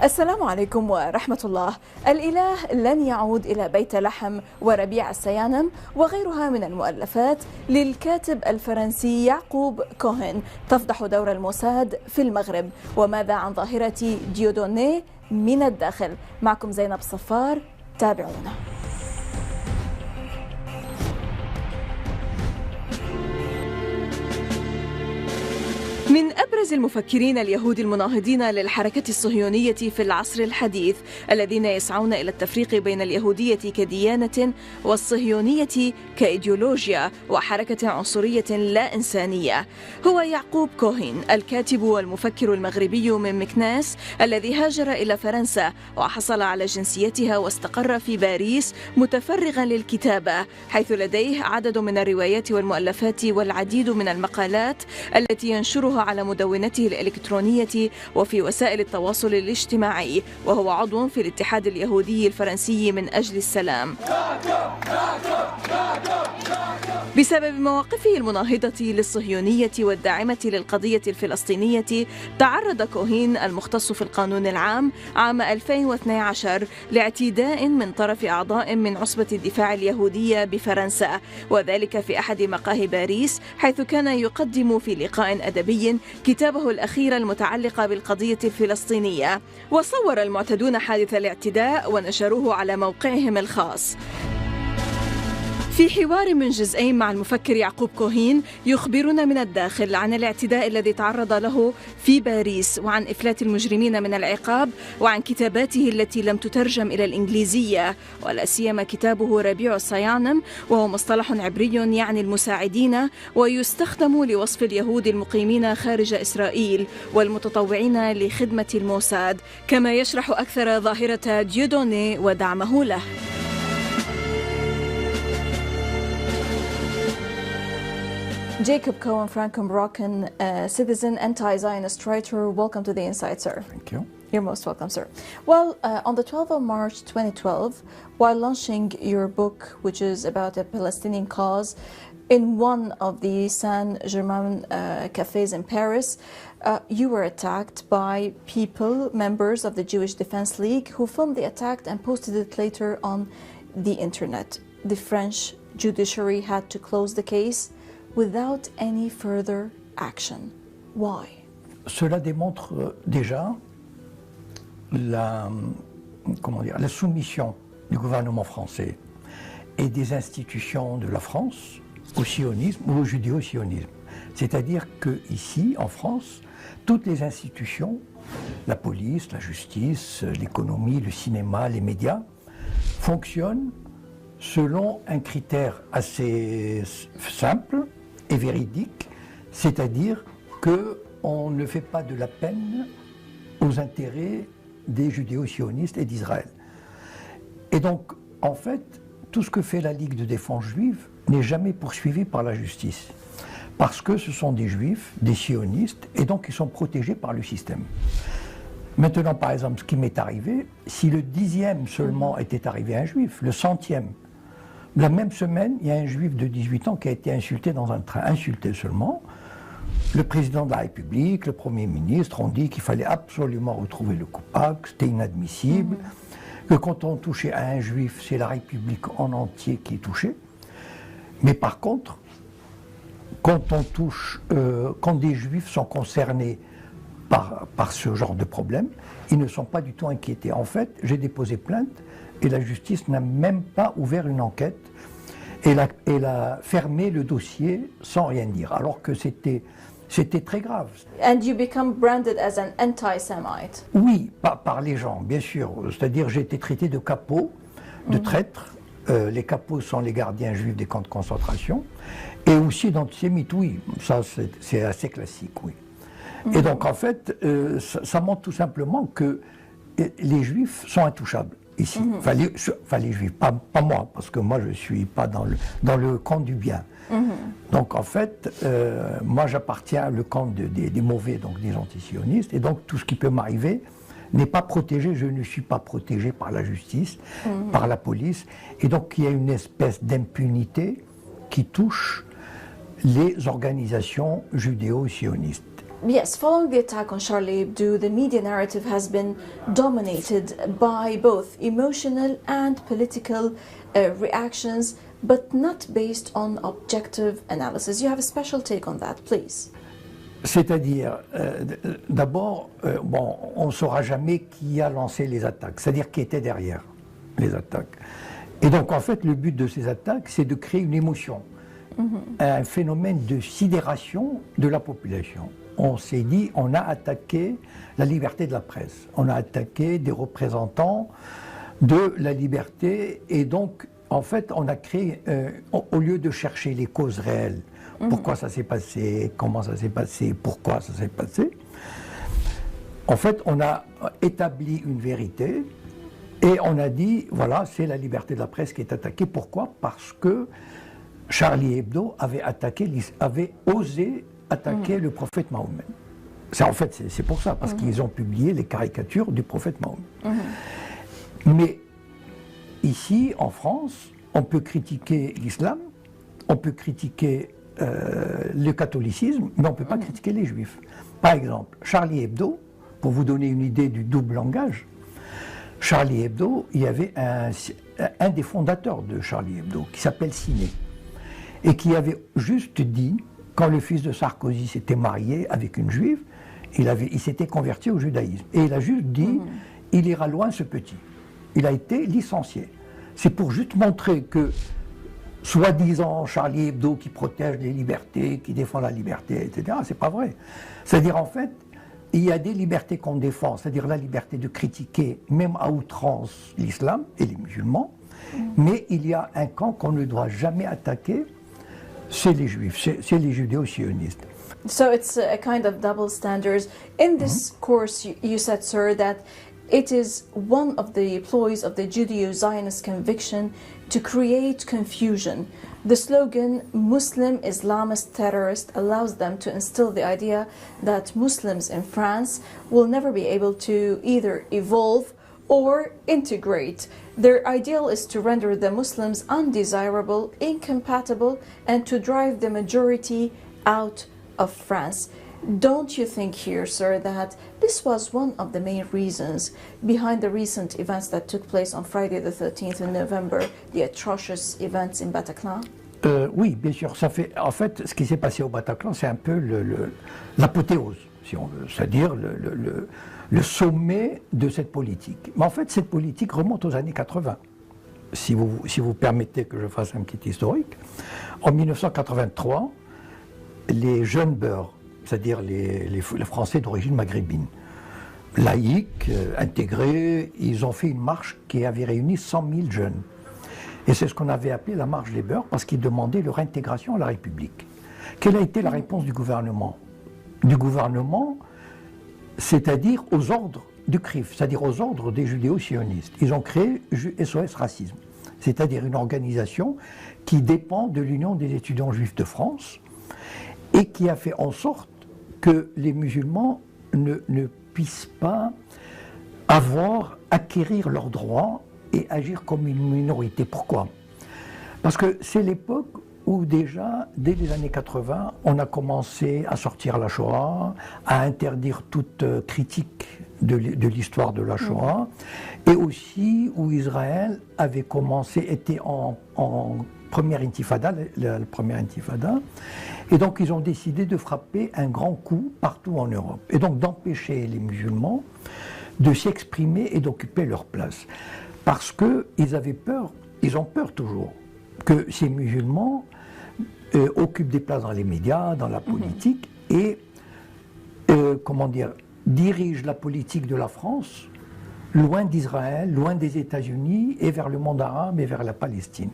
السلام عليكم ورحمة الله. الإله لن يعود إلى بيت لحم وربيع السيانم وغيرها من المؤلفات للكاتب الفرنسي يعقوب كوهين تفضح دور الموساد في المغرب. وماذا عن ظاهرة ديودوني من الداخل؟ معكم زينب صفار، تابعونا. من أبرز المفكرين اليهود المناهضين للحركة الصهيونية في العصر الحديث الذين يسعون إلى التفريق بين اليهودية كديانة والصهيونية كإيديولوجيا وحركة عنصرية لا إنسانية هو يعقوب كوهين، الكاتب والمفكر المغربي من مكناس الذي هاجر إلى فرنسا وحصل على جنسيتها واستقر في باريس متفرغا للكتابة، حيث لديه عدد من الروايات والمؤلفات والعديد من المقالات التي ينشرها على مدونته الإلكترونية وفي وسائل التواصل الاجتماعي، وهو عضو في الاتحاد اليهودي الفرنسي من أجل السلام. بسبب مواقفه المناهضة للصهيونية والداعمة للقضية الفلسطينية، تعرض كوهين المختص في القانون العام عام 2012 لاعتداء من طرف أعضاء من عصبة الدفاع اليهودية بفرنسا، وذلك في أحد مقاهي باريس، حيث كان يقدم في لقاء أدبي كتابه الأخير المتعلق بالقضية الفلسطينية. وصور المعتدون حادث الاعتداء ونشروه على موقعهم الخاص. في حوار من جزئين مع المفكر يعقوب كوهين يخبرنا من الداخل عن الاعتداء الذي تعرض له في باريس، وعن إفلات المجرمين من العقاب، وعن كتاباته التي لم تترجم إلى الإنجليزية، ولا سيما كتابه ربيع السيانم، وهو مصطلح عبري يعني المساعدين، ويستخدم لوصف اليهود المقيمين خارج إسرائيل والمتطوعين لخدمة الموساد، كما يشرح أكثر ظاهرة ديودوني ودعمه له. Jacob Cohen, Franco-Moroccan citizen, anti-Zionist writer. Welcome to the Insight, sir. Thank you. You're most welcome, sir. Well, on the 12th of March 2012, while launching your book, which is about a Palestinian cause, in one of the Saint-Germain cafes in Paris, you were attacked by people, members of the Jewish Defense League, who filmed the attack and posted it later on the internet. The French judiciary had to close the case without any further action. Why? Cela démontre déjà la soumission du gouvernement français et des institutions de la France au sionisme ou au judéo-sionisme. C'est-à-dire qu'ici, en France, toutes les institutions, la police, la justice, l'économie, le cinéma, les médias, fonctionnent selon un critère assez simple et véridique, c'est-à-dire qu'on ne fait pas de la peine aux intérêts des judéo-sionistes et d'Israël. Et donc, en fait, tout ce que fait la Ligue de défense juive n'est jamais poursuivi par la justice, parce que ce sont des juifs, des sionistes, et donc ils sont protégés par le système. Maintenant, par exemple, ce qui m'est arrivé, si le 10e seulement était arrivé à un juif, le 100e, la même semaine, il y a un juif de 18 ans qui a été insulté dans un train, insulté seulement. Le président de la République, le Premier ministre ont dit qu'il fallait absolument retrouver le coupable, que c'était inadmissible, que quand on touchait à un juif, c'est la République en entier qui est touchée. Mais par contre, quand des juifs sont concernés par ce genre de problème, ils ne sont pas du tout inquiétés. En fait, j'ai déposé plainte et la justice n'a même pas ouvert une enquête. Elle a fermé le dossier sans rien dire, alors que c'était très grave. And you become branded as an anti-Semite. Oui, par les gens, bien sûr. C'est-à-dire j'ai été traité de capot, de traître. Les capots sont les gardiens juifs des camps de concentration. Et aussi d'antisémite, oui. Ça, c'est assez classique, oui. Et donc, en fait, ça montre tout simplement que les juifs sont intouchables. Ici, enfin, les juifs, pas moi, parce que moi je ne suis pas dans le camp du bien. Donc en fait, moi j'appartiens au camp des mauvais, donc des antisionistes, et donc tout ce qui peut m'arriver n'est pas protégé, je ne suis pas protégé par la justice, par la police, et donc il y a une espèce d'impunité qui touche les organisations judéo-sionistes. Yes, following the attack on Charlie Hebdo, the media narrative has been dominated by both emotional and political reactions, but not based on objective analysis. You have a special take on that, please. C'est-à-dire, d'abord, bon, on ne saura jamais qui a lancé les attaques, c'est-à-dire qui était derrière les attaques. Et donc, en fait, le but de ces attaques, c'est de créer une émotion, un phénomène de sidération de la population. On s'est dit, on a attaqué la liberté de la presse, on a attaqué des représentants de la liberté, et donc, en fait, on a créé, au lieu de chercher les causes réelles, pourquoi ça s'est passé, comment ça s'est passé, pourquoi ça s'est passé, en fait, on a établi une vérité, et on a dit, voilà, c'est la liberté de la presse qui est attaquée. Pourquoi? Parce que Charlie Hebdo avait osé attaquer le prophète Mahomet. En fait, c'est pour ça, parce qu'ils ont publié les caricatures du prophète Mahomet. Mais ici, en France, on peut critiquer l'islam, on peut critiquer le catholicisme, mais on ne peut pas critiquer les juifs. Par exemple, Charlie Hebdo, pour vous donner une idée du double langage, Charlie Hebdo, il y avait un des fondateurs de Charlie Hebdo, qui s'appelle Siné, et qui avait juste dit, quand le fils de Sarkozy s'était marié avec une juive, il s'était converti au judaïsme. Et il a juste dit, il ira loin ce petit. Il a été licencié. C'est pour juste montrer que, soi-disant, Charlie Hebdo qui protège les libertés, qui défend la liberté, etc., c'est pas vrai. C'est-à-dire, en fait, il y a des libertés qu'on défend, c'est-à-dire la liberté de critiquer, même à outrance, l'islam et les musulmans, mais il y a un camp qu'on ne doit jamais attaquer, c'est les juifs, c'est les judéo-sionistes. So it's a kind of double standards. In this course, you said, sir, that it is one of the ploys of the Judeo-Zionist conviction to create confusion. The slogan, Muslim Islamist terrorist, allows them to instill the idea that Muslims in France will never be able to either evolve or integrate. Their ideal is to render the Muslims undesirable, incompatible, and to drive the majority out of France. Don't you think here, sir, that this was one of the main reasons behind the recent events that took place on Friday the 13th in November, the atrocious events in Bataclan? Oui, bien sûr. En fait, ce qui s'est passé au Bataclan, c'est un peu l'apothéose, si on veut, c'est-à-dire le sommet de cette politique. Mais en fait, cette politique remonte aux années 80. Si vous permettez que je fasse un petit historique, en 1983, les jeunes beurs, c'est-à-dire les Français d'origine maghrébine, laïcs, intégrés, ils ont fait une marche qui avait réuni 100 000 jeunes. Et c'est ce qu'on avait appelé la marche des beurs, parce qu'ils demandaient leur intégration à la République. Quelle a été la réponse du gouvernement? Du gouvernement, c'est-à-dire aux ordres du CRIF, c'est-à-dire aux ordres des judéo-sionistes. Ils ont créé SOS Racisme, c'est-à-dire une organisation qui dépend de l'Union des étudiants juifs de France, et qui a fait en sorte que les musulmans ne puissent pas acquérir leurs droits et agir comme une minorité. Pourquoi? Parce que c'est l'époque où déjà, dès les années 80, on a commencé à sortir la Shoah, à interdire toute critique de l'histoire de la Shoah, et aussi où Israël avait était en première intifada, la première intifada, et donc ils ont décidé de frapper un grand coup partout en Europe, et donc d'empêcher les musulmans de s'exprimer et d'occuper leur place. Parce qu'ils avaient peur, ils ont peur toujours, que ces musulmans occupent des places dans les médias, dans la politique, et dirigent la politique de la France loin d'Israël, loin des États-Unis, et vers le monde arabe et vers la Palestine.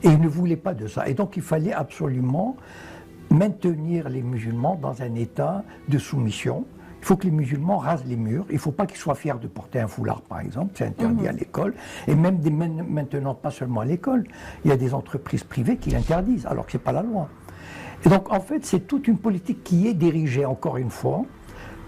Et ils ne voulaient pas de ça. Et donc il fallait absolument maintenir les musulmans dans un état de soumission. Il faut que les musulmans rasent les murs. Il ne faut pas qu'ils soient fiers de porter un foulard, par exemple. C'est interdit à l'école. Et même maintenant, pas seulement à l'école. Il y a des entreprises privées qui l'interdisent, alors que ce n'est pas la loi. Et donc, en fait, c'est toute une politique qui est dirigée, encore une fois,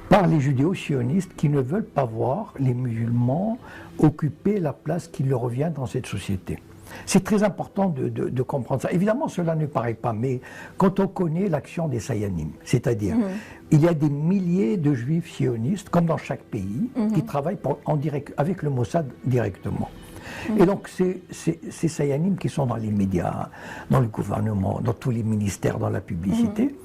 par les judéo-sionistes qui ne veulent pas voir les musulmans occuper la place qui leur revient dans cette société. C'est très important de comprendre ça. Évidemment, cela ne paraît pas, mais quand on connaît l'action des Sayanim, c'est-à-dire, il y a des milliers de juifs sionistes, comme dans chaque pays, qui travaillent en direct, avec le Mossad directement. Et donc, ces Sayanim qui sont dans les médias, dans le gouvernement, dans tous les ministères, dans la publicité,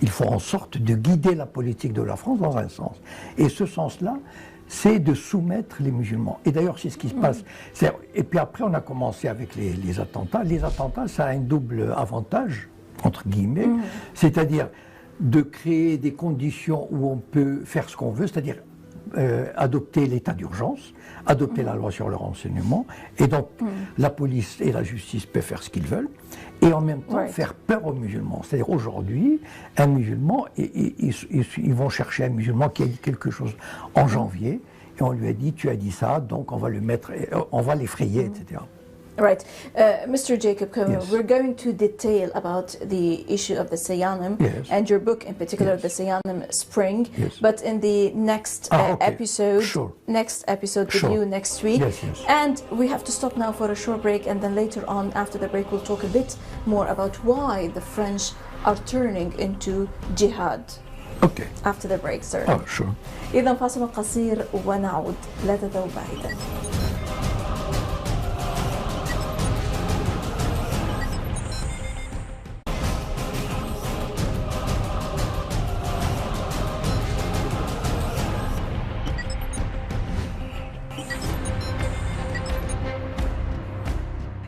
ils font en sorte de guider la politique de la France dans un sens. Et ce sens-là, c'est de soumettre les musulmans. Et d'ailleurs, c'est ce qui se passe. Et puis après, on a commencé avec les attentats. Les attentats, ça a un double avantage, entre guillemets, c'est-à-dire de créer des conditions où on peut faire ce qu'on veut, c'est-à-dire adopter l'état d'urgence, adopter la loi sur le renseignement, et donc la police et la justice peuvent faire ce qu'ils veulent, et en même temps faire peur aux musulmans. C'est-à-dire aujourd'hui, un musulman, ils vont chercher un musulman qui a dit quelque chose en janvier, et on lui a dit, tu as dit ça, donc on va le mettre, on va l'effrayer, etc. Right. Mr. Jacob Cohen, we're going to detail about the issue of the Sayanim and your book in particular, the Sayanim Spring, but in the next episode, next episode with you next week. And we have to stop now for a short break, and then later on, after the break, we'll talk a bit more about why the French are turning into jihad. Okay. After the break, sir. Oh, sure. إذا فاصل قصير ونعود، لا تذهبوا بعيدا.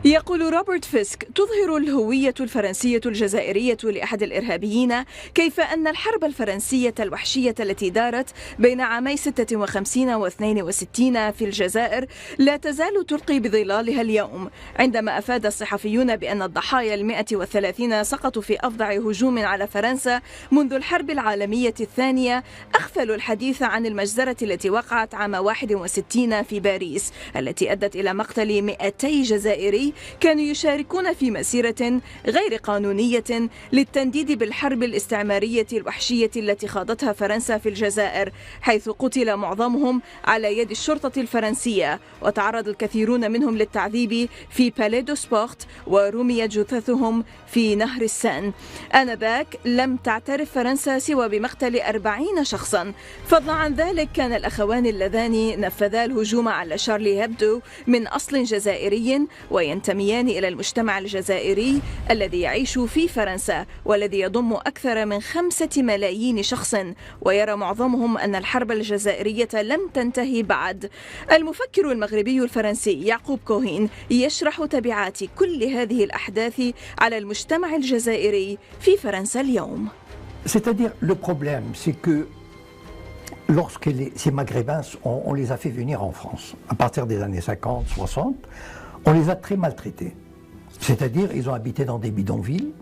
يقول روبرت فيسك: تظهر الهوية الفرنسية الجزائرية لأحد الإرهابيين كيف أن الحرب الفرنسية الوحشية التي دارت بين عامي 56 و 62 في الجزائر لا تزال تلقي بظلالها اليوم، عندما أفاد الصحفيون بأن الضحايا 130 سقطوا في أفظع هجوم على فرنسا منذ الحرب العالمية الثانية. أغفلوا الحديث عن المجزرة التي وقعت عام 61 في باريس، التي أدت إلى مقتل 200 جزائري كانوا يشاركون في مسيرة غير قانونية للتنديد بالحرب الاستعمارية الوحشية التي خاضتها فرنسا في الجزائر، حيث قتل معظمهم على يد الشرطة الفرنسية، وتعرض الكثيرون منهم للتعذيب في بالي دو سبورت، ورميت جثثهم في نهر السان. آنذاك لم تعترف فرنسا سوى بمقتل 40 شخصا. فضلا عن ذلك، كان الأخوان اللذان نفذا الهجوم على شارلي هبدو من أصل جزائري وينتميان إلى المجتمع الجزائري الذي يعيش في فرنسا، والذي يضم أكثر من 5 ملايين شخص، ويرى معظمهم أن الحرب الجزائرية لم تنتهي بعد. المفكر المغربي الفرنسي يعقوب كوهين يشرح تبعات كل هذه الأحداث على المجتمع الجزائري في فرنسا اليوم. C'est-à-dire, le problème, c'est que lorsque ces Maghrébins, on les a fait venir en France, à partir des années 50, 60, on les a très maltraités. C'est-à-dire, ils ont habité dans des bidonvilles,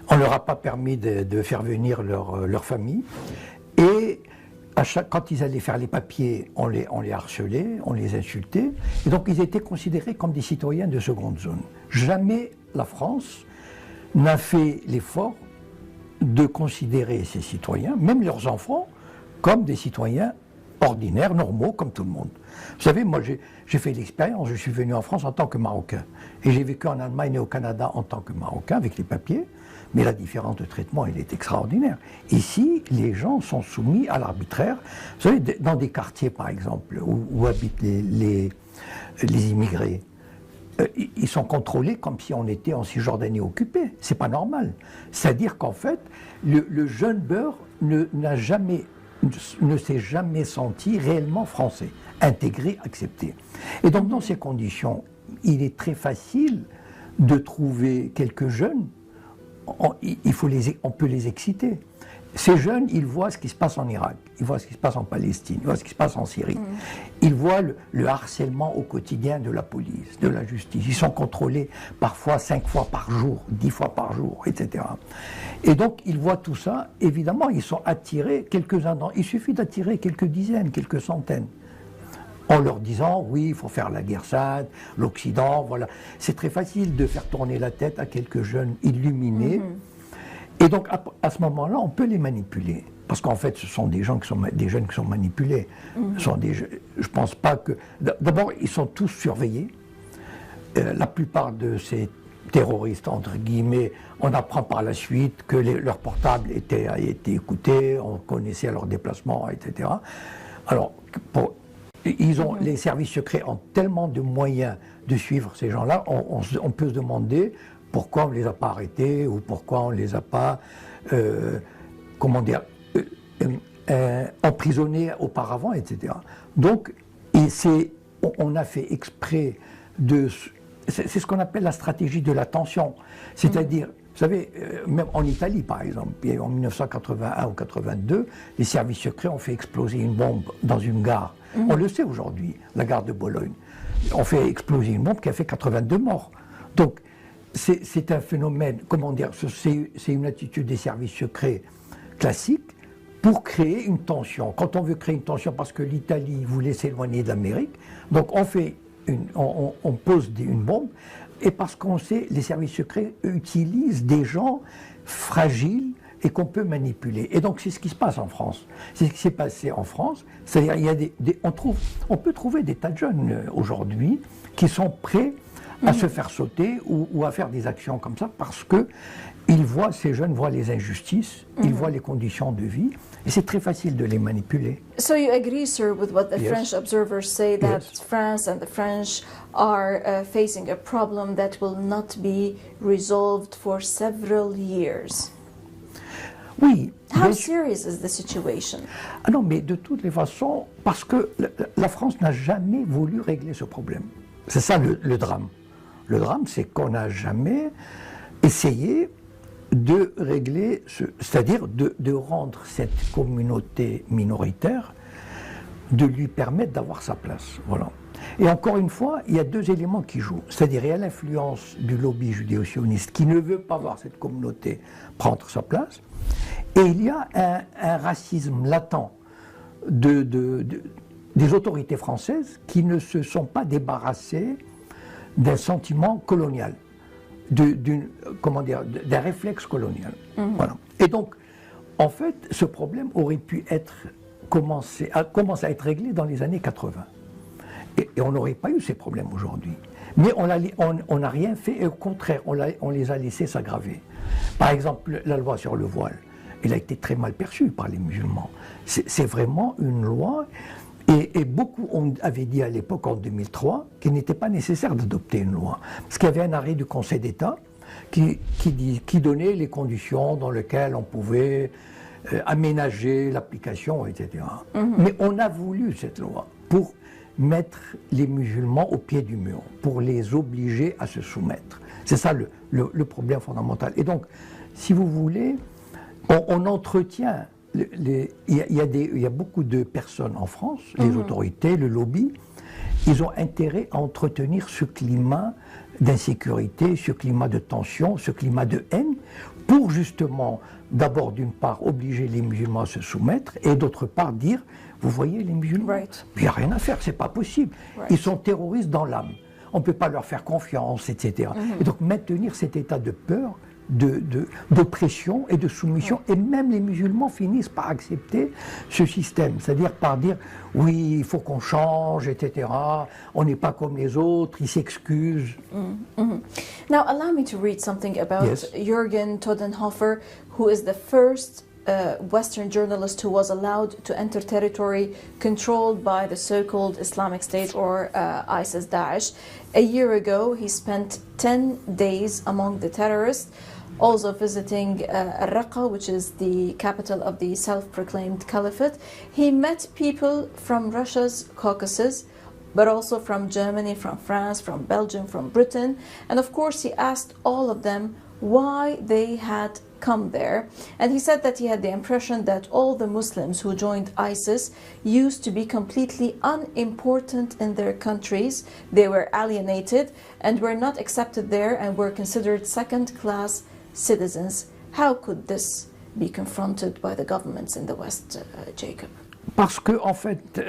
on ne leur a pas permis de faire venir leur famille, et quand ils allaient faire les papiers, on les harcelait, on les insultait, et donc ils étaient considérés comme des citoyens de seconde zone. Jamais la France n'a fait l'effort de considérer ces citoyens, même leurs enfants, comme des citoyens ordinaires, normaux, comme tout le monde. Vous savez, moi j'ai fait l'expérience, je suis venu en France en tant que Marocain, et j'ai vécu en Allemagne et au Canada en tant que Marocain, avec les papiers, mais la différence de traitement, elle est extraordinaire. Ici, les gens sont soumis à l'arbitraire. Vous savez, dans des quartiers, par exemple, où habitent les immigrés, ils sont contrôlés comme si on était en Cisjordanie occupée. C'est pas normal. C'est-à-dire qu'en fait, le jeune beurre ne s'est jamais senti réellement français, intégré, accepté. Et donc, dans ces conditions, il est très facile de trouver quelques jeunes. On peut les exciter. Ces jeunes, ils voient ce qui se passe en Irak, ils voient ce qui se passe en Palestine, ils voient ce qui se passe en Syrie. Ils voient le harcèlement au quotidien de la police, de la justice. Ils sont contrôlés parfois 5 fois par jour, 10 fois par jour, etc. Et donc, ils voient tout ça. Évidemment, ils sont attirés, quelques-uns d'entre eux. Il suffit d'attirer quelques dizaines, quelques centaines, en leur disant, oui, il faut faire la guerre sainte, l'Occident, voilà. C'est très facile de faire tourner la tête à quelques jeunes illuminés. Et donc, à ce moment-là, on peut les manipuler. Parce qu'en fait, ce sont des jeunes qui sont manipulés. Je ne pense pas que... D'abord, ils sont tous surveillés. la plupart de ces terroristes, entre guillemets, on apprend par la suite que leurs portables a été écoutés, on connaissait leurs déplacements, etc. Alors, les services secrets ont tellement de moyens de suivre ces gens-là, on peut se demander pourquoi on ne les a pas arrêtés ou pourquoi on ne les a pas, emprisonnés auparavant, etc. Donc, on a fait exprès de... C'est ce qu'on appelle la stratégie de la tension. C'est-à-dire, vous savez, même en Italie, par exemple, en 1981 ou 82, les services secrets ont fait exploser une bombe dans une gare. On le sait aujourd'hui, la gare de Bologne. On fait exploser une bombe qui a fait 82 morts. Donc, c'est un phénomène, comment dire, c'est une attitude des services secrets classique pour créer une tension. Quand on veut créer une tension parce que l'Italie voulait s'éloigner de l'Amérique, donc on pose une bombe, et parce qu'on sait, les services secrets utilisent des gens fragiles et qu'on peut manipuler. Et donc c'est ce qui se passe en France. C'est ce qui s'est passé en France. C'est-à-dire, on peut trouver des tas de jeunes aujourd'hui qui sont prêts à se faire sauter ou à faire des actions comme ça parce que ces jeunes voient les injustices, ils voient les conditions de vie, et c'est très facile de les manipuler. So you agree, sir, with what the French observers say, that France and the French are facing a problem that will not be resolved for several years? Oui. How serious is the situation? Ah non, mais de toutes les façons, parce que la France n'a jamais voulu régler ce problème. C'est ça le drame. Le drame, c'est qu'on n'a jamais essayé de régler, c'est-à-dire de rendre cette communauté minoritaire, de lui permettre d'avoir sa place. Voilà. Et encore une fois, il y a deux éléments qui jouent. C'est-à-dire, il y a l'influence du lobby judéo-sioniste qui ne veut pas voir cette communauté prendre sa place, et il y a un racisme latent des autorités françaises qui ne se sont pas débarrassées d'un sentiment colonial, d'un réflexe colonial. Voilà. Et donc, en fait, ce problème aurait pu commencer à être réglé dans les années 80. Et on n'aurait pas eu ces problèmes aujourd'hui. Mais on n'a rien fait, et au contraire, on les a laissés s'aggraver. Par exemple, la loi sur le voile, elle a été très mal perçue par les musulmans. C'est vraiment une loi... Et beaucoup avaient dit à l'époque, en 2003, qu'il n'était pas nécessaire d'adopter une loi. Parce qu'il y avait un arrêt du Conseil d'État qui donnait les conditions dans lesquelles on pouvait aménager l'application, etc. Mais on a voulu cette loi pour mettre les musulmans au pied du mur, pour les obliger à se soumettre. C'est ça le problème fondamental. Et donc, si vous voulez, on entretient... Il y a beaucoup de personnes en France, les autorités, le lobby, ils ont intérêt à entretenir ce climat d'insécurité, ce climat de tension, ce climat de haine, pour justement, d'abord d'une part, obliger les musulmans à se soumettre, et d'autre part dire, vous voyez les musulmans, il n'y a rien à faire, c'est pas possible. Ils sont terroristes dans l'âme, on ne peut pas leur faire confiance, etc. Et donc maintenir cet état de peur, d'oppression et de soumission, et même les musulmans finissent par accepter ce système, c'est-à-dire par dire oui, il faut qu'on change, etc. On n'est pas comme les autres, ils s'excusent. Now allow me to read something about Jürgen Todenhofer, who is the first Western journalist who was allowed to enter territory controlled by the so-called Islamic State or ISIS Daesh. A year ago, he spent 10 days among the terrorists, also visiting Raqqa, which is the capital of the self-proclaimed caliphate. He met people from Russia's Caucasus, but also from Germany, from France, from Belgium, from Britain. And of course, he asked all of them why they had come there. And he said that he had the impression that all the Muslims who joined ISIS used to be completely unimportant in their countries. They were alienated and were not accepted there and were considered second-class citizens. How could this be confronted by the governments in the West, Jacob? Parce que, en fait,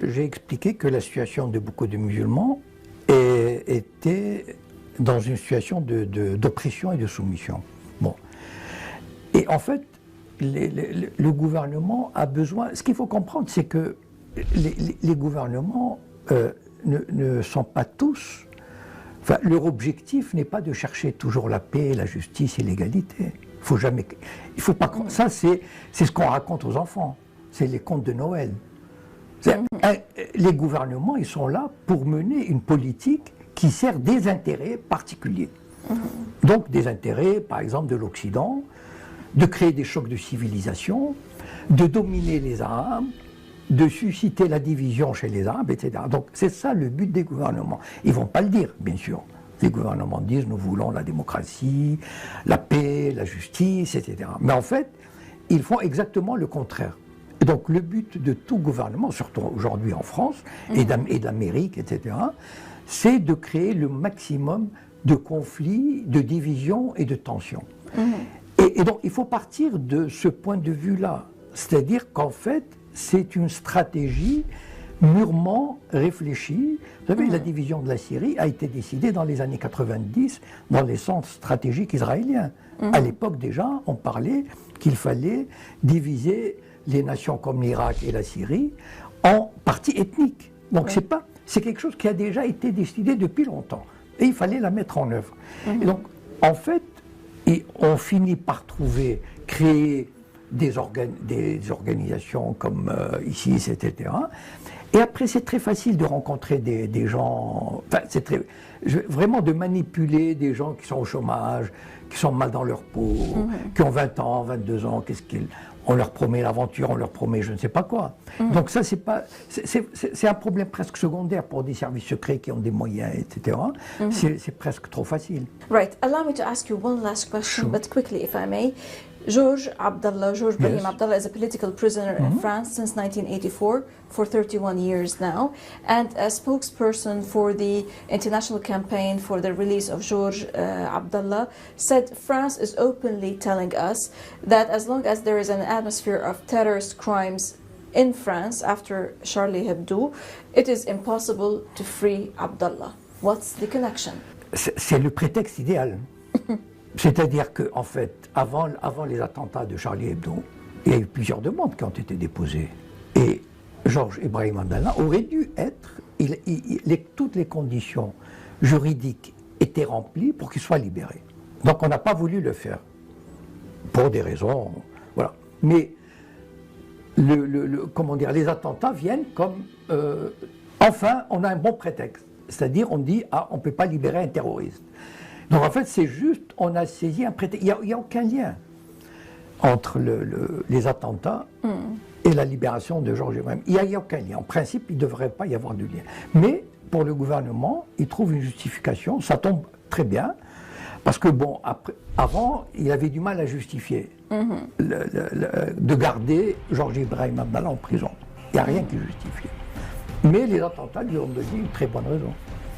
j'ai expliqué que la situation de beaucoup de musulmans était dans une situation d'oppression et de soumission. Bon. Et en fait, le gouvernement a besoin... Ce qu'il faut comprendre, c'est que les gouvernements ne sont pas tous... Enfin, leur objectif n'est pas de chercher toujours la paix, la justice et l'égalité. Il faut pas... Ça, c'est ce qu'on raconte aux enfants. C'est les contes de Noël. Les gouvernements, ils sont là pour mener une politique qui sert des intérêts particuliers. Donc des intérêts, par exemple, de l'Occident, de créer des chocs de civilisation, de dominer les Arabes, de susciter la division chez les Arabes, etc. Donc c'est ça le but des gouvernements. Ils ne vont pas le dire, bien sûr. Les gouvernements disent nous voulons la démocratie, la paix, la justice, etc. Mais en fait, ils font exactement le contraire. Et donc le but de tout gouvernement, surtout aujourd'hui en France et d'Amérique, etc., c'est de créer le maximum de conflits, de divisions et de tensions. Et donc il faut partir de ce point de vue-là. C'est-à-dire qu'en fait, c'est une stratégie mûrement réfléchie. Vous savez, la division de la Syrie a été décidée dans les années 90 dans les centres stratégiques israéliens. À l'époque déjà, on parlait qu'il fallait diviser les nations comme l'Irak et la Syrie en parties ethniques. Donc c'est quelque chose qui a déjà été décidé depuis longtemps. Et il fallait la mettre en œuvre. Et donc, en fait, on finit par créer des organisations comme ISIS, etc. Et après, c'est très facile de rencontrer des gens, enfin, vraiment de manipuler des gens qui sont au chômage, qui sont mal dans leur peau, qui ont 20 ans, 22 ans, on leur promet l'aventure, on leur promet je ne sais pas quoi. Donc ça, c'est un problème presque secondaire pour des services secrets qui ont des moyens, etc. C'est presque trop facile. Right. Allow me to ask you one last question, but quickly, if I may. Georges Brahim Abdallah is a political prisoner in France since 1984 for 31 years now, and a spokesperson for the international campaign for the release of Georges Abdallah said France is openly telling us that as long as there is an atmosphere of terrorist crimes in France after Charlie Hebdo, it is impossible to free Abdallah. What's the connection? C'est le prétexte idéal. C'est-à-dire qu'en fait, avant les attentats de Charlie Hebdo, il y a eu plusieurs demandes qui ont été déposées. Et Georges Brahim Abdallah aurait dû être, toutes les conditions juridiques étaient remplies pour qu'il soit libéré. Donc on n'a pas voulu le faire, pour des raisons, voilà. Mais comment dire, les attentats viennent comme, enfin, on a un bon prétexte. C'est-à-dire, on dit, on ne peut pas libérer un terroriste. Donc en fait, c'est juste, on a saisi un prétexte. Il n'y a aucun lien entre les attentats et la libération de Georges Brahim. Il n'y a aucun lien. En principe, il ne devrait pas y avoir de lien. Mais pour le gouvernement, il trouve une justification. Ça tombe très bien. Parce que bon, avant, il avait du mal à justifier de garder Georges Brahim Abdallah en prison. Il n'y a rien qui justifie. Mais les attentats lui ont donné une très bonne raison.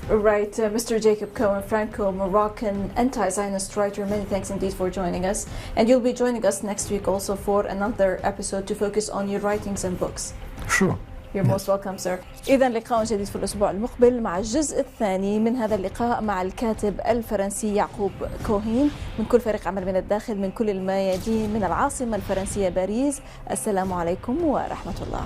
Right, Mr. Jacob Cohen, Franco-Moroccan anti-Zionist writer, many thanks indeed for joining us. And you'll be joining us next week also for another episode to focus on your writings and books. Sure. You're most welcome, sir. إذا لقاء جديد في الأسبوع المقبل مع الجزء الثاني من هذا اللقاء مع الكاتب الفرنسي يعقوب كوهين من كل فريق عمل من الداخل من كل الميادين من العاصمة الفرنسية باريس. السلام عليكم ورحمة الله.